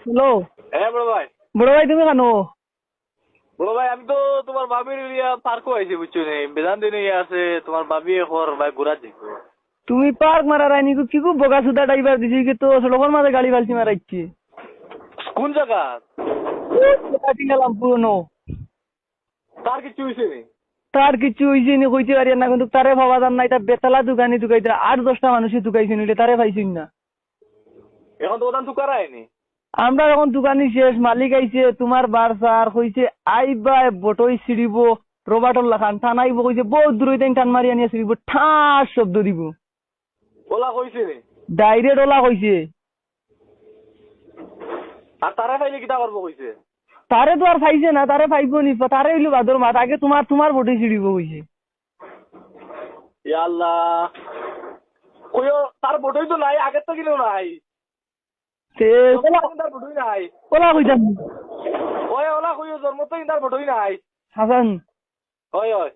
Hello. হ্যাঁ বড় ভাই। বড় ভাই তুমি কেন? বড় ভাই আমি তো তোমার বাবির পার্কও আইছি বুঝছো নি, বেদান দিন আছে তোমার বাবি এখন ভাই ঘুরা দেখবো। তুমি পার্ক মারা রাইনি কি খুব বোকা সুদা ড্রাইভার দিছি কি তো সড়কের মাঝে গাড়ি ফালছি মারাইছি। কোন জায়গা? গেলাম পুরনো। তার কিছু হয়েছে নি? তার কিছু হয়েছে নি কইতে পারি না, কিন্তু তারে ভাবা যান না। এটা বেতালা দোকানি ঢুকাইতে 8-10টা মানুষই ঢুকাইছে নিলে তারে পাইছেন না। এখন তো ওদান তুকার আয়নি। আমরা এখন দোকানি শেষ, মালিক আইছে তোমার বারসা আর কইছে আইবা বটই ছিড়িব রবার্টর লাখান টানাইব, কইছে বহুত দূর হইতে টান মারি আনিয়া ছিড়িব, ঠাস শব্দ দিব। ওলা কইছে নি? ডাইরেক্ট ওলা কইছে। আর তারা পাইলে কিতা করবো কইছে? তারে তো আর পাইছে না, তারে পাইব নি, তারে হইলো ভাদর মাত, আগে তোমার বটে ছিড়িব কইছে। ইয়া আল্লাহ, কইও তার বটই তো নাই, আগের তো কিলো নাই। তে তার বটই নাই। ওলা কইতাম ওলা কইও জন্ম তো তার বটই নাই। হাসান। হয় হয়।